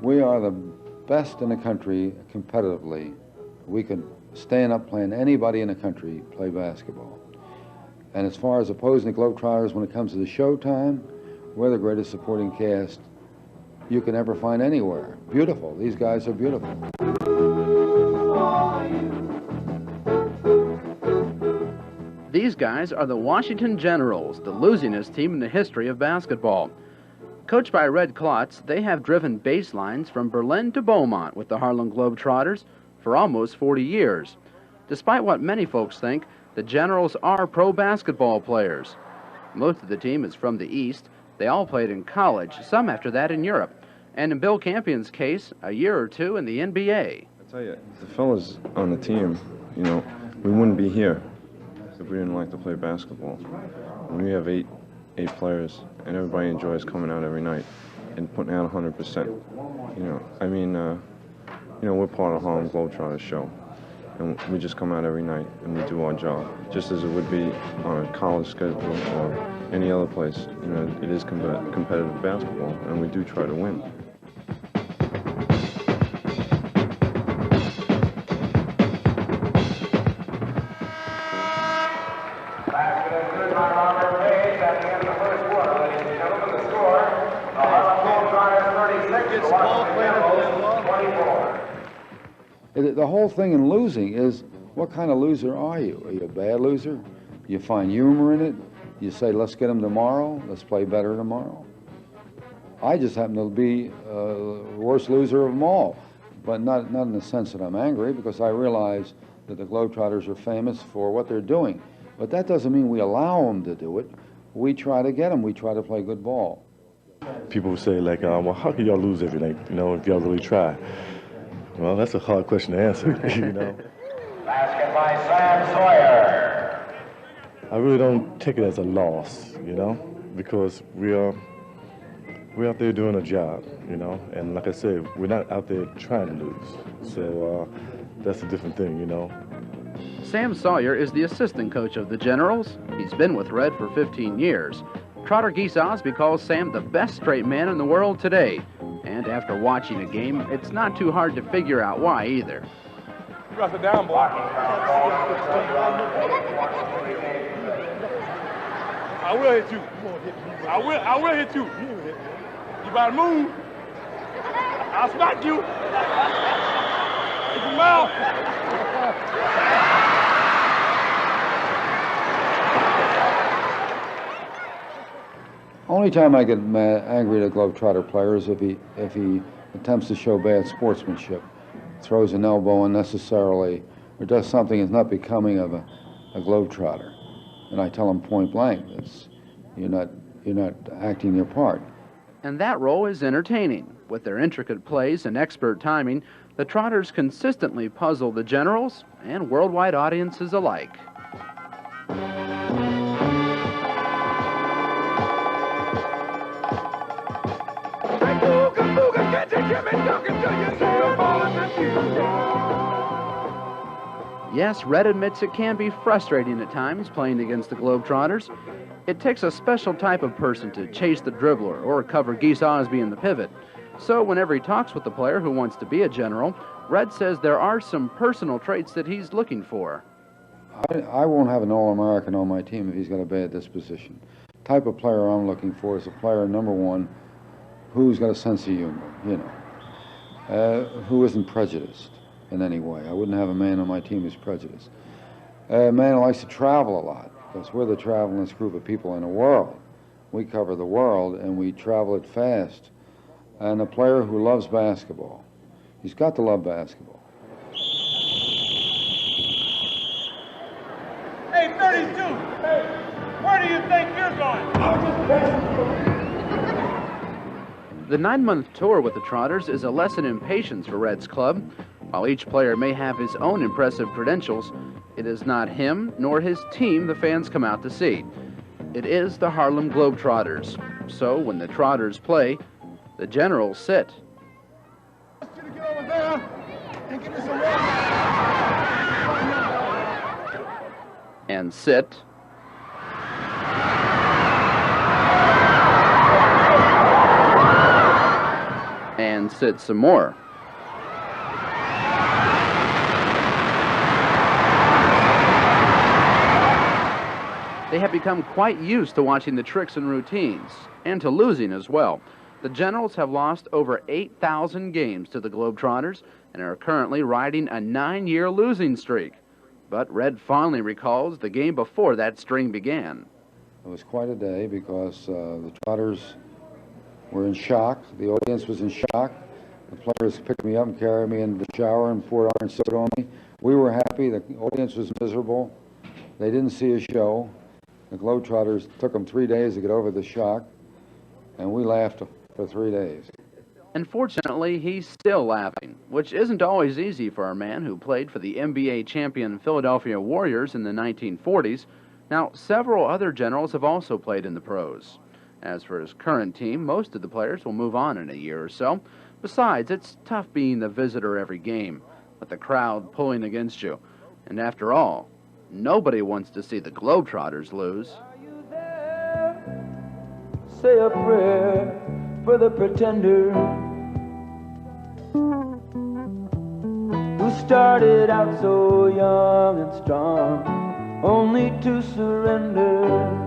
We are the best in the country competitively. We could stand up playing anybody in the country play basketball. And as far as opposing the Globetrotters, when it comes to the showtime, we're the greatest supporting cast you can ever find anywhere. Beautiful. These guys are beautiful. These guys are the Washington Generals, the losingest team in the history of basketball. Coached by Red Klotz, they have driven baselines from Berlin to Beaumont with the Harlem Globetrotters for almost 40 years. Despite what many folks think, the Generals are pro basketball players. Most of the team is from the East. They all played in college, some after that in Europe, and in Bill Campion's case, a year or two in the NBA. I tell you, the fellas on the team, you know, we wouldn't be here if we didn't like to play basketball. When we have eight players and everybody enjoys coming out every night and putting out 100%, you know, I mean, you know, we're part of the Harlem Globetrotters show, and we just come out every night and we do our job, just as it would be on a college schedule or any other place. You know, it is competitive basketball, and we do try to win. The whole thing in losing is, what kind of loser are you? Are you a bad loser? You find humor in it? You say, let's get them tomorrow, let's play better tomorrow? I just happen to be the worst loser of them all, but not in the sense that I'm angry, because I realize that the Globetrotters are famous for what they're doing. But that doesn't mean we allow them to do it. We try to get them. We try to play good ball. People say, like, well, how can y'all lose every night, you know, if y'all really try? Well, that's a hard question to answer, you know. Basket by Sam Sawyer. I really don't take it as a loss, you know, because we're out there doing a job, you know, and like I said, we're not out there trying to lose. So that's a different thing, you know. Sam Sawyer is the assistant coach of the Generals. He's been with Red for 15 years. Trotter Geese Osby calls Sam the best straight man in the world today. And after watching a game, it's not too hard to figure out why either. You got the down block. I will hit you. I will hit you. You better move. I'll smack you. It's your mouth. Only time I get angry at a Globetrotter player is if he attempts to show bad sportsmanship, throws an elbow unnecessarily, or does something that's not becoming of a Globetrotter. And I tell him point blank, you're not acting your part. And that role is entertaining. With their intricate plays and expert timing, the Trotters consistently puzzle the Generals and worldwide audiences alike. Yes, Red admits it can be frustrating at times playing against the Globetrotters. It takes a special type of person to chase the dribbler or cover Geese Osby in the pivot. So whenever he talks with the player who wants to be a General, Red says there are some personal traits that he's looking for. I won't have an All-American on my team if he's got a bad disposition. The type of player I'm looking for is a player, number one, who's got a sense of humor, you know, who isn't prejudiced in any way. I wouldn't have a man on my team who's prejudiced. A man who likes to travel a lot, because we're the travelingest group of people in the world. We cover the world, and we travel it fast. And a player who loves basketball. He's got to love basketball. Hey, 32, hey, where do you think you're going? The 9-month tour with the Trotters is a lesson in patience for Red's club. While each player may have his own impressive credentials, it is not him nor his team the fans come out to see. It is the Harlem Globetrotters. So when the Trotters play, the Generals sit. And sit. and sit some more. They have become quite used to watching the tricks and routines, and to losing as well. The Generals have lost over 8,000 games to the Globetrotters and are currently riding a 9-year losing streak. But Red fondly recalls the game before that string began. It was quite a day because the Trotters were in shock. The audience was in shock. The players picked me up and carried me into the shower and poured orange soda on me. We were happy. The audience was miserable. They didn't see a show. The Globetrotters took them 3 days to get over the shock, and we laughed for 3 days. Unfortunately, he's still laughing, which isn't always easy for a man who played for the NBA champion Philadelphia Warriors in the 1940s. Now, several other Generals have also played in the pros. As for his current team, most of the players will move on in a year or so. Besides, it's tough being the visitor every game, with the crowd pulling against you. And after all, nobody wants to see the Globetrotters lose. Are you there? Say a prayer for the pretender who started out so young and strong, only to surrender.